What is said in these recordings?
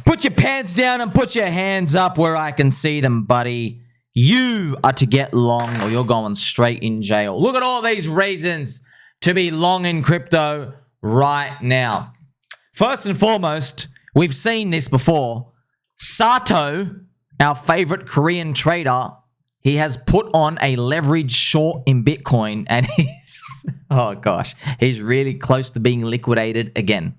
Put your pants down and put your hands up where I can see them, buddy. You are to get long or you're going straight in jail. Look at all these reasons to be long in crypto right now. First and foremost, we've seen this before. Satto, our favorite Korean trader, he has put on a leverage short in Bitcoin and he's, oh gosh, he's really close to being liquidated again.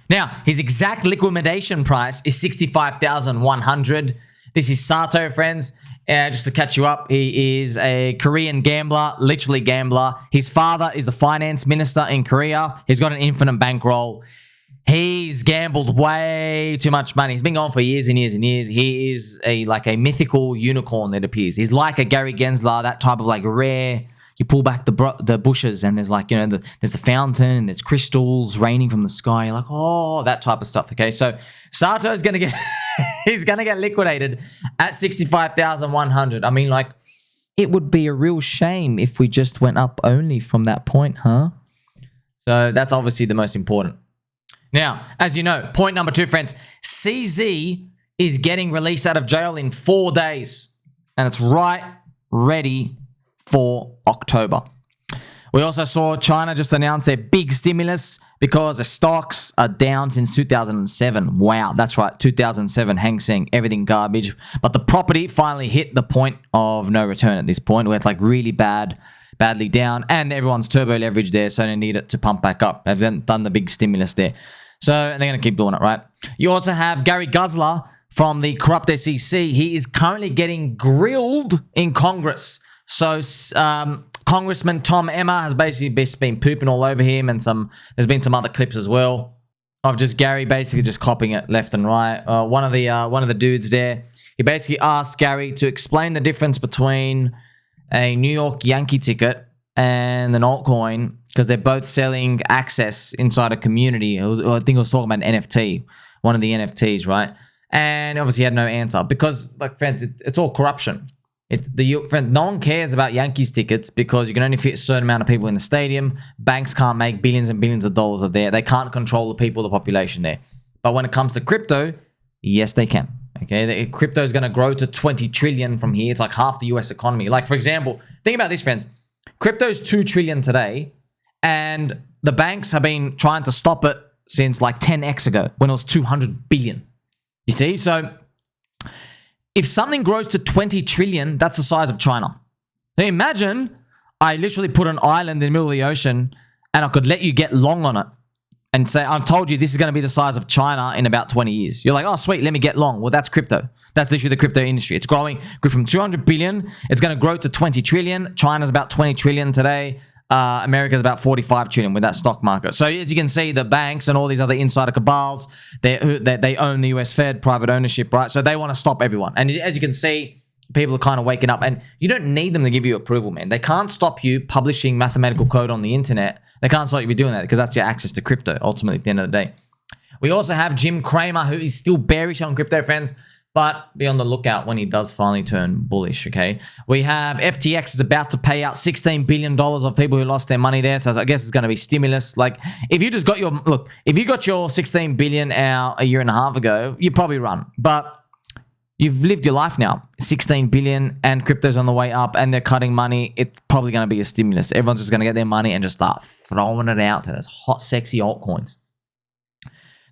Now, his exact liquidation price is 65,100. This is Satto, friends. Just to catch you up, he is a Korean gambler, literally gambler. His father is the finance minister in Korea. He's got an infinite bankroll. He's gambled way too much money. He's been going for years and years and years. He is like a mythical unicorn that appears. He's like a Gary Gensler, that type of like rare. You pull back the bushes and there's like, you know, there's the fountain and there's crystals raining from the sky. You're like, oh, that type of stuff. Okay, so Satto is going to get, he's going to get liquidated at 65,100. I mean, like, it would be a real shame if we just went up only from that point, huh? So that's obviously the most important. Now, as you know, point number 2, friends, CZ is getting released out of jail in 4 days and it's right ready for October. We also saw China just announce their big stimulus because the stocks are down since 2007. Wow, that's right, 2007, Hang Seng, everything garbage. But the property finally hit the point of no return at this point where it's like really badly down and everyone's turbo leverage there, so they need it to pump back up. They've done the big stimulus there. So they're going to keep doing it, right? You also have Gary Gensler from the corrupt SEC. He is currently getting grilled in Congress. So Congressman Tom Emmer has basically been pooping all over him, and there's been some other clips as well of just Gary basically just copying it left and right. One of the dudes there, he basically asked Gary to explain the difference between a New York Yankee ticket and an altcoin because they're both selling access inside a community. I think it was talking about an NFT, one of the NFTs, right? And obviously he had no answer because, like, friends, it's all corruption. No one cares about Yankees tickets because you can only fit a certain amount of people in the stadium. Banks can't make billions and billions of dollars there. They can't control the people, the population there. But when it comes to crypto, yes, they can. Okay, crypto is going to grow to 20 trillion from here. It's like half the US economy. Like, for example, think about this, friends. Crypto is 2 trillion today, and the banks have been trying to stop it since like 10x ago when it was 200 billion. You see? So if something grows to 20 trillion, that's the size of China. Now imagine I literally put an island in the middle of the ocean and I could let you get long on it and say, I've told you this is going to be the size of China in about 20 years. You're like, oh, sweet, let me get long. Well, that's crypto. That's literally the crypto industry. It's grew from 200 billion. It's going to grow to 20 trillion. China's about 20 trillion today. America's about 45 trillion with that stock market. So as you can see, the banks and all these other insider cabals, they own the US Fed, private ownership, right? So they want to stop everyone. And as you can see, people are kind of waking up, and you don't need them to give you approval, man. They can't stop you publishing mathematical code on the internet. They can't stop you doing that because that's your access to crypto, ultimately, at the end of the day. We also have Jim Cramer, who is still bearish on crypto, friends, but be on the lookout when he does finally turn bullish, okay? We have FTX is about to pay out $16 billion of people who lost their money there, so I guess it's going to be stimulus. Like, if you just got if you got your 16 billion out a year and a half ago, you probably run. But you've lived your life now. 16 billion and crypto's on the way up and they're cutting money. It's probably going to be a stimulus. Everyone's just going to get their money and just start throwing it out to those hot, sexy altcoins.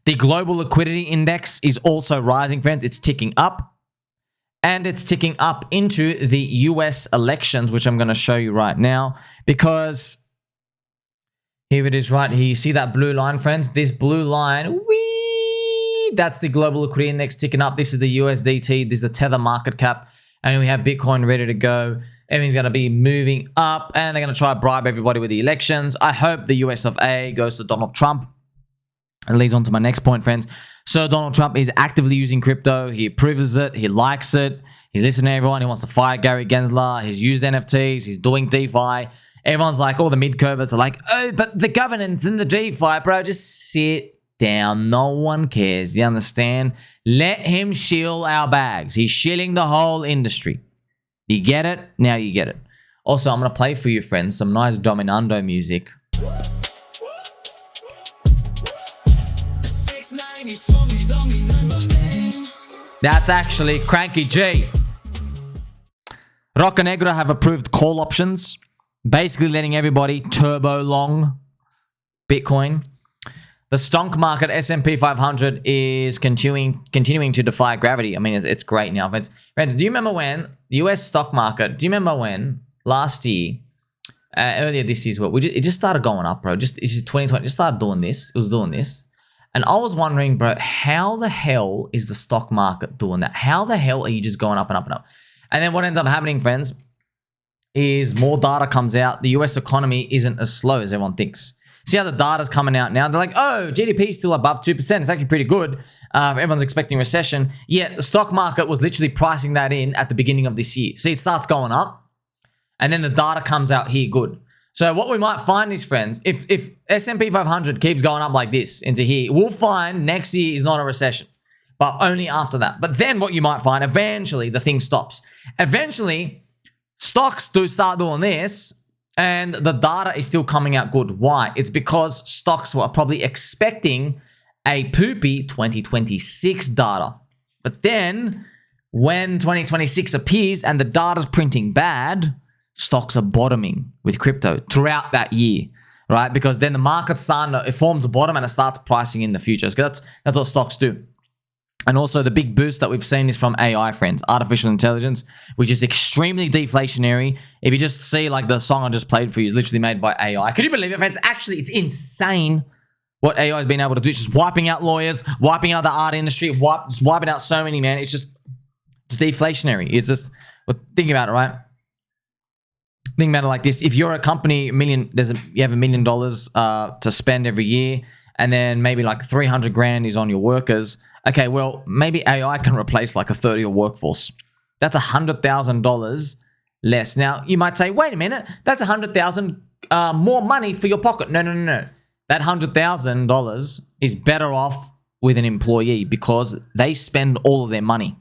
The global liquidity index is also rising, friends. It's ticking up. And it's ticking up into the US elections, which I'm going to show you right now. Because here it is right here. You see that blue line, friends? This blue line, that's the global liquidity index ticking up. This is the USDT. This is the Tether market cap. And we have Bitcoin ready to go. Everything's going to be moving up. And they're going to try to bribe everybody with the elections. I hope the US of A goes to Donald Trump. And leads on to my next point, friends. So Donald Trump is actively using crypto. He approves it. He likes it. He's listening to everyone. He wants to fire Gary Gensler. He's used NFTs. He's doing DeFi. Everyone's like, all the mid-curvers are like, oh, but the governance in the DeFi, bro, just sit down. No one cares. You understand? Let him shill our bags. He's shilling the whole industry. You get it? Now you get it. Also, I'm going to play for you, friends, some nice Dominando music. That's actually Cranky G. Roca Negra have approved call options, basically letting everybody turbo long Bitcoin. The stock market S&P 500 is continuing to defy gravity. I mean, it's great now. Friends, do you remember when the US stock market, do you remember when last year, earlier this year, it just started going up, bro. It's just 2020, just started doing this. It was doing this. And I was wondering, bro, how the hell is the stock market doing that? How the hell are you just going up and up and up? And then what ends up happening, friends, is more data comes out. The US economy isn't as slow as everyone thinks. See how the data's coming out now? They're like, oh, GDP is still above 2%. It's actually pretty good. Everyone's expecting recession. Yet the stock market was literally pricing that in at the beginning of this year. See, it starts going up, and then the data comes out here good. So what we might find is, friends, if S&P 500 keeps going up like this into here, we'll find next year is not a recession, but only after that. But then what you might find, eventually the thing stops. Eventually, stocks do start doing this, and the data is still coming out good. Why? It's because stocks were probably expecting a poopy 2026 data. But then when 2026 appears and the data's printing bad, stocks are bottoming with crypto throughout that year, right? Because then the market's it forms a bottom and it starts pricing in the future. So that's what stocks do. And also the big boost that we've seen is from AI, friends, artificial intelligence, which is extremely deflationary. If you just see like the song I just played for you is literally made by AI. Could you believe it, friends? Actually, it's insane what AI has been able to do. It's just wiping out lawyers, wiping out the art industry, just wiping out so many, man. It's deflationary. It's just, think about it, right? Think about it like this. If you're a company, you have $1 million to spend every year, and then maybe like 300 grand is on your workers. Okay, well, maybe AI can replace like a third of your workforce. That's $100,000 less. Now, you might say, wait a minute, that's $100,000 more money for your pocket. No. That $100,000 is better off with an employee because they spend all of their money.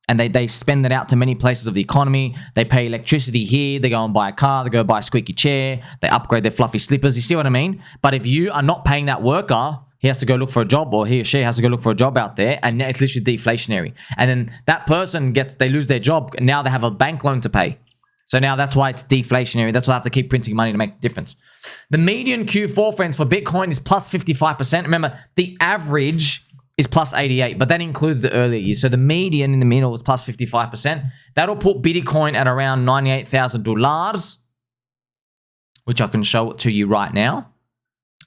And they spend it out to many places of the economy. They pay electricity here. They go and buy a car. They go buy a squeaky chair. They upgrade their fluffy slippers. You see what I mean? But if you are not paying that worker, he has to go look for a job, or he or she has to go look for a job out there, and it's literally deflationary. And then that person they lose their job, and now they have a bank loan to pay. So now that's why it's deflationary. That's why I have to keep printing money to make a difference. The median Q4, friends, for Bitcoin is plus 55%. Remember, the average is plus 88, but that includes the earlier years. So the median in the middle is plus 55%. That'll put Bitcoin at around $98,000, which I can show it to you right now.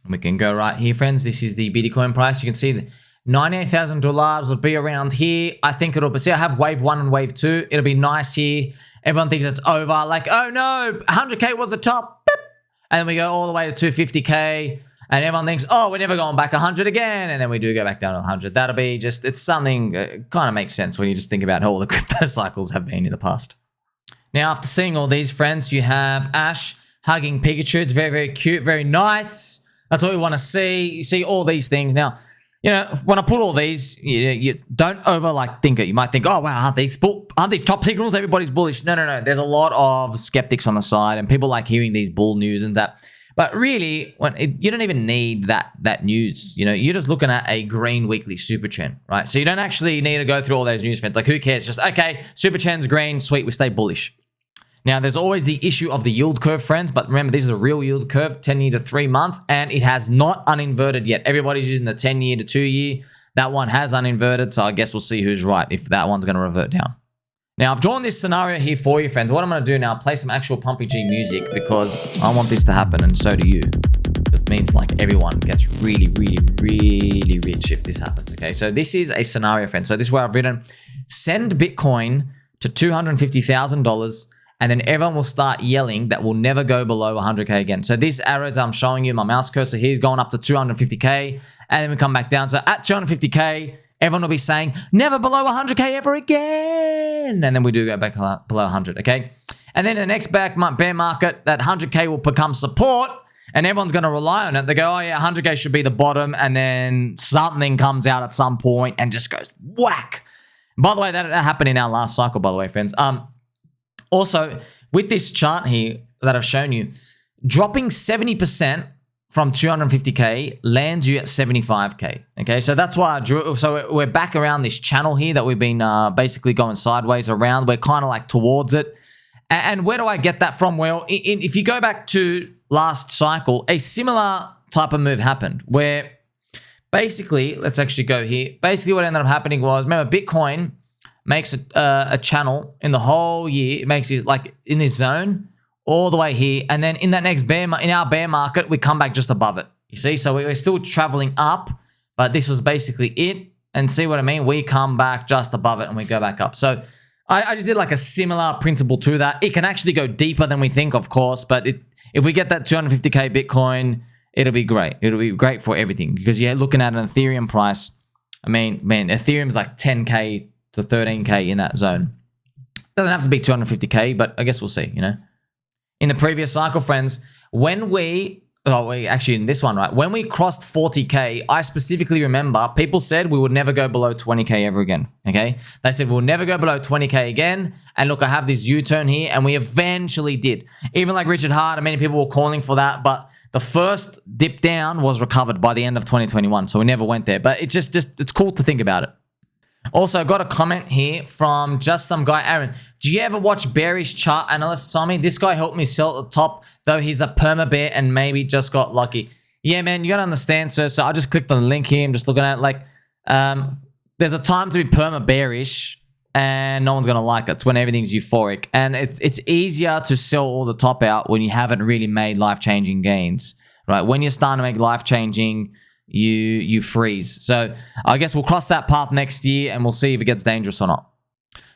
We can go right here, friends. This is the Bitcoin price. You can see that $98,000 will be around here. I think it'll be, see, I have wave 1 and wave 2. It'll be nice here. Everyone thinks it's over. Like, oh no, 100K was the top. Beep. And then we go all the way to 250K. And everyone thinks, oh, we're never going back 100 again. And then we do go back down to 100. That'll be just, it's something, kind of makes sense when you just think about how all the crypto cycles have been in the past. Now, after seeing all these, friends, you have Ash hugging Pikachu. It's very, very cute, very nice. That's what we want to see. You see all these things. Now, you know, when I put all these, you don't think it. You might think, oh, wow, aren't these top signals? Everybody's bullish. No. There's a lot of skeptics on the side, and people like hearing these bull news and that. But really, you don't even need that news. You know, you're just looking at a green weekly super trend, right? So you don't actually need to go through all those news events. Like, who cares? Just, okay, super trend's green, sweet, we stay bullish. Now, there's always the issue of the yield curve, friends. But remember, this is a real yield curve, 10-year to 3-month, and it has not uninverted yet. Everybody's using the 10-year to 2-year. That one has uninverted, so I guess we'll see who's right if that one's going to revert down. Now, I've drawn this scenario here for you, friends. What I'm going to do now, play some actual Pumpy G music because I want this to happen, and so do you. It means like everyone gets really, really, really rich if this happens, okay? So this is a scenario, friends. So this is where I've written, send Bitcoin to $250,000, and then everyone will start yelling that we'll never go below 100K again. So these arrows I'm showing you, my mouse cursor here is going up to 250K, and then we come back down. So at 250K, everyone will be saying, never below 100K ever again. And then we do go back below 100, okay? And then in the next bear market, that 100K will become support, and everyone's going to rely on it. They go, oh yeah, 100K should be the bottom, and then something comes out at some point and just goes whack. By the way, that happened in our last cycle, by the way, friends. Also, with this chart here that I've shown you, dropping 70% from 250K lands you at 75K. Okay, so that's why I drew. So we're back around this channel here that we've been basically going sideways around. We're kind of like towards it. And where do I get that from? Well, if you go back to last cycle, a similar type of move happened where basically, let's actually go here. Basically, what ended up happening was, remember, Bitcoin makes a channel in the whole year. It makes it like in this zone all the way here. And then in that next in our bear market, we come back just above it. You see? So we're still traveling up, but this was basically it. And see what I mean? We come back just above it and we go back up. So I just did like a similar principle to that. It can actually go deeper than we think, of course, but if we get that 250K Bitcoin, it'll be great. It'll be great for everything because you're looking at an Ethereum price. I mean, man, Ethereum's like 10K to 13K in that zone. Doesn't have to be 250K, but I guess we'll see, you know. In the previous cycle, friends, actually in this one, right? When we crossed 40K, I specifically remember people said we would never go below 20K ever again, okay? They said we'll never go below 20K again. And look, I have this U-turn here, and we eventually did. Even like Richard Hart, many people were calling for that, but the first dip down was recovered by the end of 2021, so we never went there. But it's just it's cool to think about it. Also, got a comment here from just some guy, Aaron. Do you ever watch Bearish chart analyst, Sommi? This guy helped me sell at the top, though he's a perma bear and maybe just got lucky. Yeah, man, you gotta understand, sir. So I just clicked on the link here. I'm just looking at it like, there's a time to be perma bearish and no one's gonna like it. It's when everything's euphoric. And it's easier to sell all the top out when you haven't really made life-changing gains, right? When you're starting to make life-changing, you freeze. So I guess we'll cross that path next year and we'll see if it gets dangerous or not.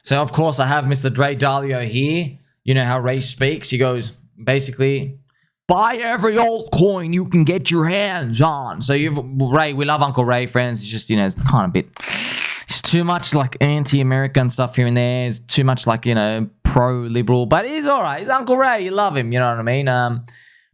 So of course I have Mr. Dre Dalio here. You know how Ray speaks. He goes basically, buy every altcoin you can get your hands on. So Ray, we love Uncle Ray, friends. It's just, you know, it's kind of it's too much like anti-American stuff here and there. It's too much like, you know, pro-liberal, but he's all right. He's Uncle Ray. You love him. You know what I mean?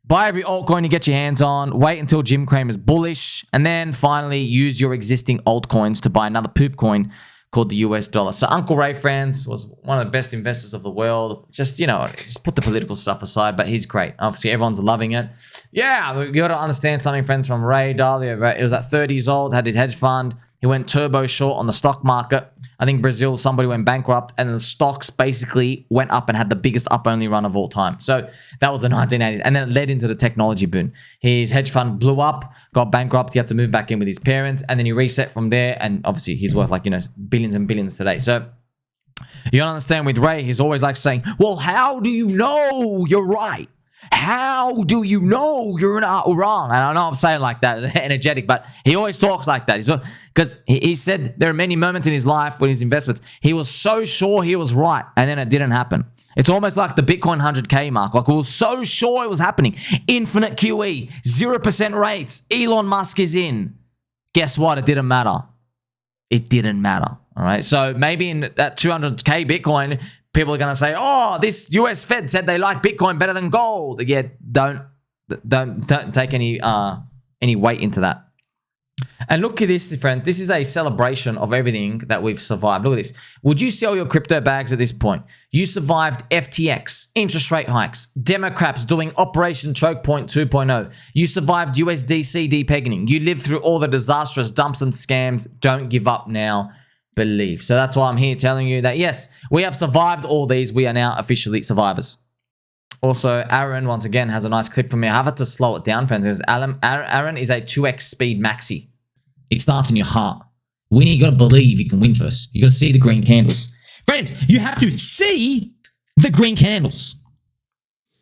Buy every altcoin you get your hands on. Wait until Jim Cramer's bullish. And then finally use your existing altcoins to buy another poop coin called the US dollar. So Uncle Ray, friends, was one of the best investors of the world. Just, you know, just put the political stuff aside, but he's great. Obviously, everyone's loving it. Yeah, you got to understand something, friends, from Ray Dalio. Right? He was at 30 years old, had his hedge fund. He went turbo short on the stock market. I think Brazil, somebody went bankrupt, and the stocks basically went up and had the biggest up-only run of all time. So that was the 1980s, and then it led into the technology boom. His hedge fund blew up, got bankrupt. He had to move back in with his parents, and then he reset from there, and obviously he's worth like, you know, billions and billions today. So you understand with Ray, he's always like saying, well, how do you know you're right? How do you know you're not wrong? And I know I'm saying like that, energetic, but he always talks like that. Because he said there are many moments in his life with his investments, he was so sure he was right, and then it didn't happen. It's almost like the Bitcoin 100K mark. Like, we were so sure it was happening. Infinite QE, 0% rates, Elon Musk is in. Guess what? It didn't matter. It didn't matter. All right. So maybe in that 200K Bitcoin, people are going to say, oh, this US Fed said they like Bitcoin better than gold. Yeah, don't take any weight into that. And look at this, friends. This is a celebration of everything that we've survived. Look at this. Would you sell your crypto bags at this point? You survived FTX, interest rate hikes, Democrats doing Operation Choke Point 2.0. You survived USDC depegging. You lived through all the disastrous dumps and scams. Don't give up now. Believe. So that's why I'm here telling you that, yes, we have survived all these. We are now officially survivors. Also, Aaron, once again, has a nice clip for me. I have to slow it down, friends, because Aaron is a 2x speed maxi. It starts in your heart. Winning, you got to believe you can win first. You got to see the green candles. Friends, you have to see the green candles.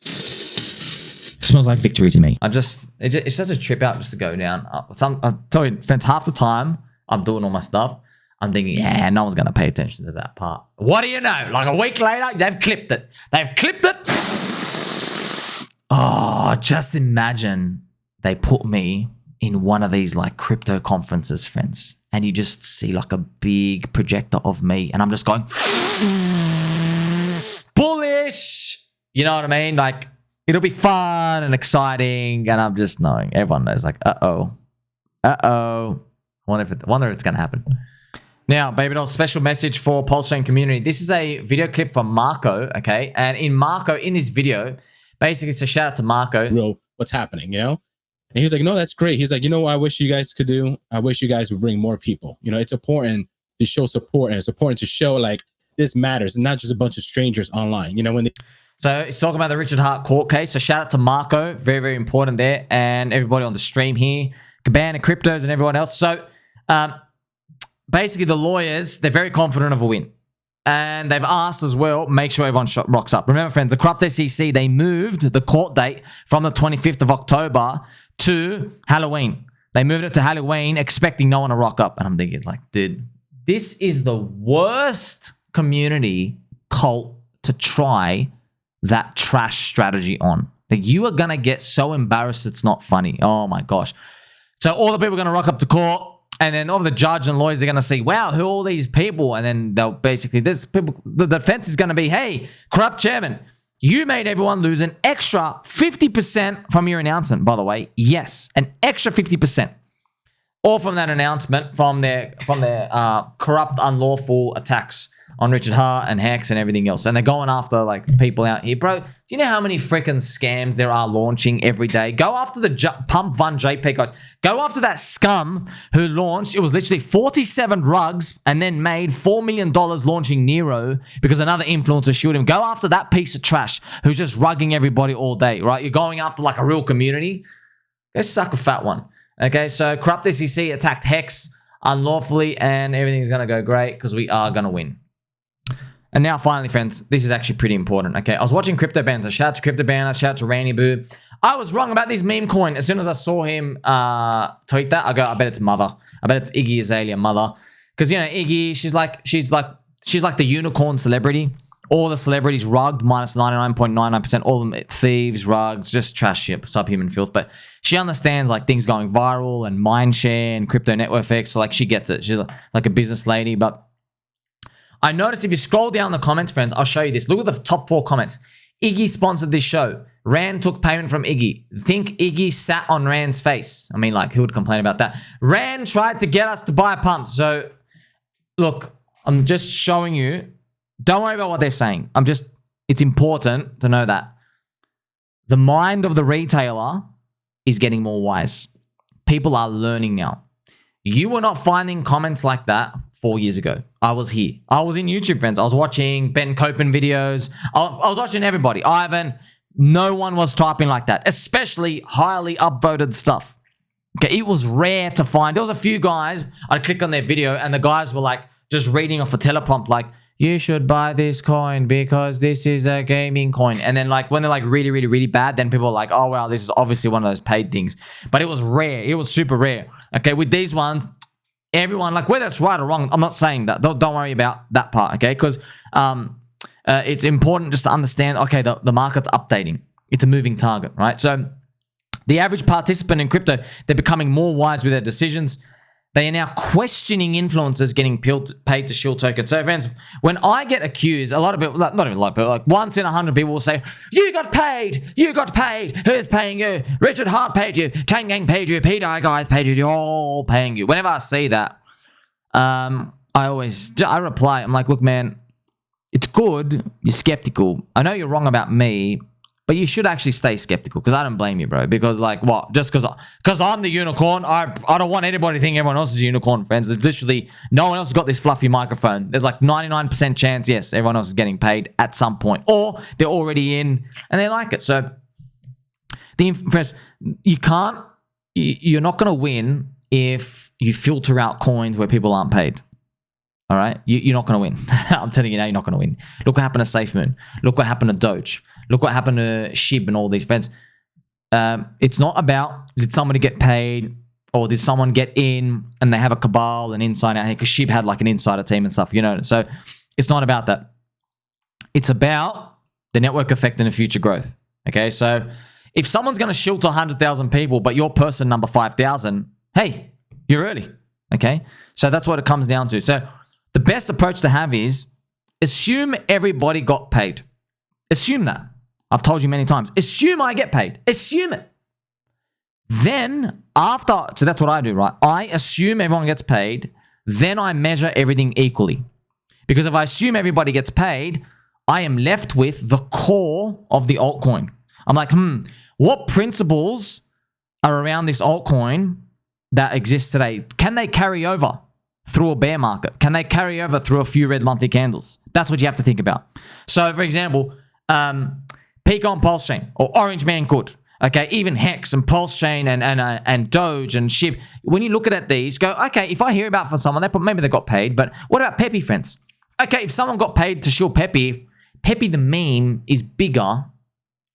Smells like victory to me. It's just a trip out just to go down. I tell you, friends, half the time I'm doing all my stuff, I'm thinking, yeah, no one's going to pay attention to that part. What do you know? Like a week later, they've clipped it. They've clipped it. Oh, just imagine they put me in one of these like crypto conferences, friends, and you just see like a big projector of me, and I'm just going, bullish. You know what I mean? Like, it'll be fun and exciting, and I'm just knowing, everyone knows, like, uh-oh. Wonder if it's going to happen. Now, baby doll, special message for PulseX community. This is a video clip from Marco, okay? And in this video, basically, it's a shout out to Marco. Real, what's happening, you know? And he was like, no, that's great. He's like, you know what I wish you guys could do? I wish you guys would bring more people. You know, it's important to show support, and it's important to show like this matters and not just a bunch of strangers online. You know, when they So he's talking about the Richard Hart court case. So shout out to Marco. Very, very important there. And everybody on the stream here. Cabana Cryptos and everyone else. So basically the lawyers, they're very confident of a win. And they've asked as well, make sure everyone rocks up. Remember, friends, the corrupt SEC, they moved the court date from the 25th of October to Halloween. They moved it to Halloween, expecting no one to rock up. And I'm thinking, like, dude, this is the worst community cult to try that trash strategy on. Like, you are going to get so embarrassed it's not funny. Oh, my gosh. So all the people are going to rock up to court. And then all the judge and lawyers are going to say, wow, who are all these people? And then they'll basically, this people, the defense is going to be, hey, corrupt chairman, you made everyone lose an extra 50% from your announcement, by the way. Yes, an extra 50%. All from that announcement from their corrupt, unlawful attacks on Richard Hart and Hex and everything else. And they're going after like people out here. Bro, do you know how many freaking scams there are launching every day? Go after the Pump Fun JP guys. Go after that scum who launched, it was literally 47 rugs and then made $4 million launching Nero because another influencer shooted him. Go after that piece of trash who's just rugging everybody all day, right? You're going after like a real community. Go suck a fat one. Okay, so corrupt SEC attacked Hex unlawfully and everything's going to go great because we are going to win. And now, finally, friends, this is actually pretty important, okay? I was watching Crypto Banter. Shout out to Crypto Banter. Shout out to Randy Boo. I was wrong about this meme coin. As soon as I saw him tweet that, I go, I bet it's mother. I bet it's Iggy Azalea mother. Because, you know, Iggy, she's like the unicorn celebrity. All the celebrities rugged, minus 99.99%. All of them thieves, rugs, just trash shit, subhuman filth. But she understands, like, things going viral and mindshare and crypto network effects. So, like, she gets it. She's like a business lady, but I noticed if you scroll down the comments, friends, I'll show you this. Look at the top 4 comments. Iggy sponsored this show. Rand took payment from Iggy. Think Iggy sat on Rand's face. I mean, like, who would complain about that? Rand tried to get us to buy pumps. So, look, I'm just showing you. Don't worry about what they're saying. It's important to know that the mind of the retailer is getting more wise. People are learning now. You were not finding comments like that 4 years ago. I was here. I was in YouTube, friends. I was watching Ben Copen videos. I was watching everybody. Ivan. No one was typing like that, especially highly upvoted stuff. Okay, it was rare to find. There was a few guys, I'd click on their video and the guys were like just reading off a teleprompt like, you should buy this coin because this is a gaming coin. And then like when they're like really, really, really bad, then people are like, oh, wow, this is obviously one of those paid things. But it was rare. It was super rare. Okay, with these ones, everyone, like whether it's right or wrong, I'm not saying that. Don't worry about that part, okay? Because it's important just to understand, okay, the market's updating. It's a moving target, right? So the average participant in crypto, they're becoming more wise with their decisions. They are now questioning influencers getting paid to shield tokens. So, friends, when I get accused, a lot of people, not even a lot of people, like once in 100 people will say, you got paid, who's paying you? Richard Hart paid you, Chain Gang paid you, P-Dye guys paid you, they're all paying you. Whenever I see that, I reply, I'm like, look, man, it's good, you're skeptical. I know you're wrong about me, but you should actually stay skeptical because I don't blame you, bro. Because like what? Just because I'm the unicorn, I don't want anybody to think everyone else is a unicorn, friends. There's literally no one else has got this fluffy microphone. There's like 99% chance, yes, everyone else is getting paid at some point. Or they're already in and they like it. So friends, you're not going to win if you filter out coins where people aren't paid. All right? You're not going to win. I'm telling you now, you're not going to win. Look what happened to SafeMoon. Look what happened to Doge. Look what happened to Shib and all these friends. It's not about did somebody get paid or did someone get in and they have a cabal and inside out here because Shib had like an insider team and stuff, you know. So it's not about that. It's about the network effect and the future growth. Okay, so if someone's going to shield to 100,000 people, but you're person number 5,000, hey, you're early. Okay, so that's what it comes down to. So the best approach to have is assume everybody got paid. Assume that. I've told you many times. Assume I get paid. Assume it. Then so that's what I do, right? I assume everyone gets paid. Then I measure everything equally. Because if I assume everybody gets paid, I am left with the core of the altcoin. I'm like, what principles are around this altcoin that exists today, can they carry over through a bear market? Can they carry over through a few red monthly candles? That's what you have to think about. So, for example, peak on Pulse Chain or Orange Man could. Okay, even Hex and Pulse Chain and Doge and SHIB. When you look at these, go, okay, if I hear about from someone, maybe they got paid, but what about Pepe, friends? Okay, if someone got paid to shill Pepe, Pepe the meme is bigger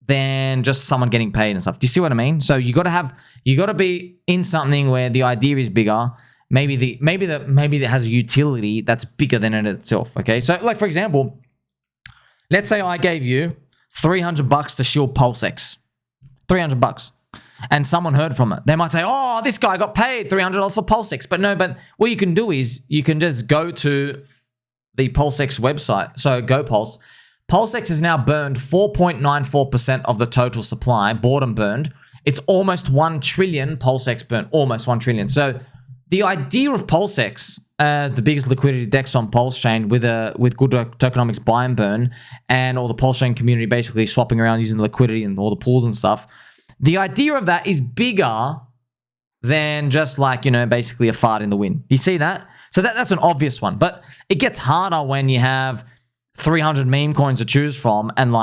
than just someone getting paid and stuff. Do you see what I mean? So you got to be in something where the idea is bigger. Maybe that has a utility that's bigger than it itself. Okay, so like for example, let's say I gave you $300 to shill PulseX. $300, and someone heard from it. They might say, "Oh, this guy got paid $300 for PulseX." But no, but what you can do is you can just go to the PulseX website. So go Pulse. PulseX has now burned 4.94% of the total supply, bought and burned. It's almost 1 trillion PulseX burned, almost 1 trillion. So the idea of PulseX as the biggest liquidity index on Pulse Chain with good tokenomics buy and burn, and all the Pulse Chain community basically swapping around using the liquidity and all the pools and stuff. The idea of that is bigger than just like, basically a fart in the wind. You see that? So that's an obvious one. But it gets harder when you have 300 meme coins to choose from and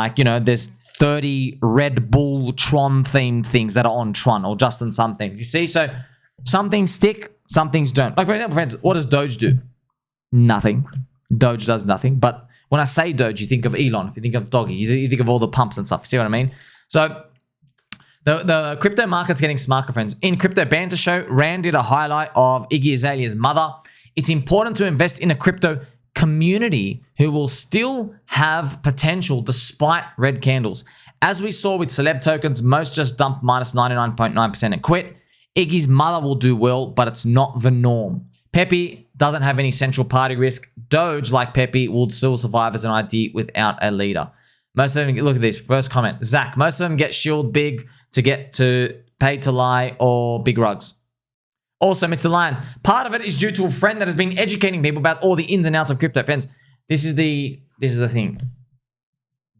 there's 30 Red Bull Tron themed things that are on Tron or just in some things. You see? So some things stick, some things don't. Like for example, friends, what does Doge do? Nothing. Doge does nothing. But when I say Doge, you think of Elon. You think of Doggy. You think of all the pumps and stuff. See what I mean? So the crypto market's getting smarter, friends. In Crypto Banter Show, Rand did a highlight of Iggy Azalea's mother. It's important to invest in a crypto community who will still have potential despite red candles. As we saw with celeb tokens, most just dumped minus 99.9% and quit. Iggy's mother will do well, but it's not the norm. Pepe doesn't have any central party risk. Doge, like Pepe, will still survive as an idea without a leader. Most of them, look at this, first comment. Zach, most of them get shilled big to get to pay to lie or big rugs. Also, Mr. Lyons, part of it is due to a friend that has been educating people about all the ins and outs of crypto. Friends, this is the thing.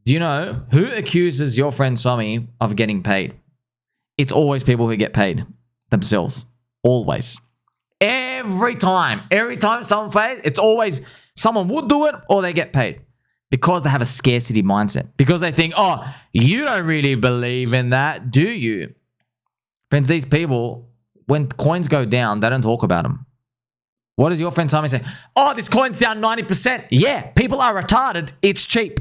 Do you know who accuses your friend Sommi of getting paid? It's always people who get paid themselves. Always. Every time someone pays, it's always someone would do it or they get paid. Because they have a scarcity mindset. Because they think, oh, you don't really believe in that, do you? Friends, these people, when coins go down, they don't talk about them. What does your friend Sommi say? Oh, this coin's down 90%. Yeah, people are retarded. It's cheap.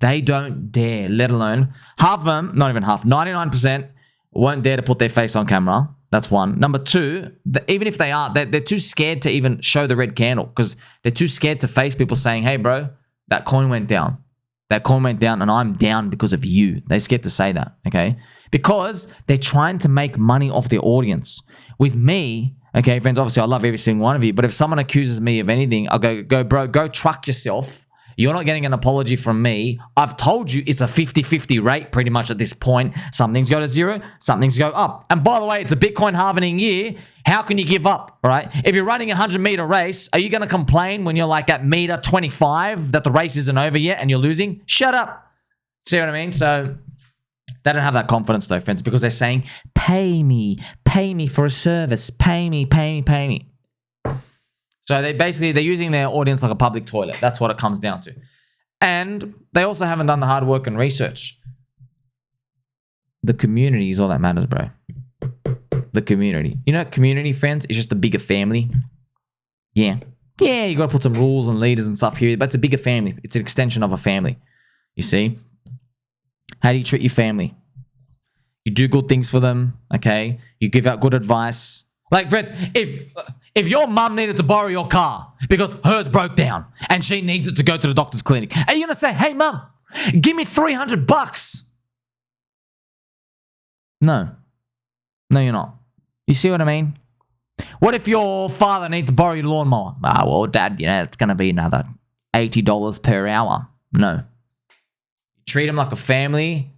They don't dare, let alone half of them, not even half, 99% won't dare to put their face on camera. That's one. Number two, even if they are, they're too scared to even show the red candle because they're too scared to face people saying, hey, bro, that coin went down. That coin went down and I'm down because of you. They're scared to say that, okay? Because they're trying to make money off their audience. With me, okay, friends, obviously I love every single one of you, but if someone accuses me of anything, I'll go, bro, go truck yourself. You're not getting an apology from me. I've told you it's a 50-50 rate pretty much at this point. Some things go to zero, some things go up. And by the way, it's a Bitcoin halving year. How can you give up, right? If you're running a 100-meter race, are you going to complain when you're like at meter 25 that the race isn't over yet and you're losing? Shut up. See what I mean? So they don't have that confidence though, friends, because they're saying, pay me for a service. Pay me. So they're using their audience like a public toilet. That's what it comes down to. And they also haven't done the hard work and research. The community is all that matters, bro. The community. You know, community, friends, is just a bigger family. Yeah, you got to put some rules and leaders and stuff here, but it's a bigger family. It's an extension of a family. You see? How do you treat your family? You do good things for them, okay? You give out good advice. Like, friends, if your mum needed to borrow your car because hers broke down and she needs it to go to the doctor's clinic, are you going to say, hey, mum, give me $300? No, you're not. You see what I mean? What if your father needs to borrow your lawnmower? Well, Dad, it's going to be another $80 per hour. No. Treat them like a family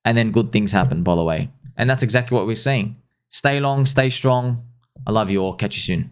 and then good things happen, by the way. And that's exactly what we're seeing. Stay long, stay strong. I love you all. Catch you soon.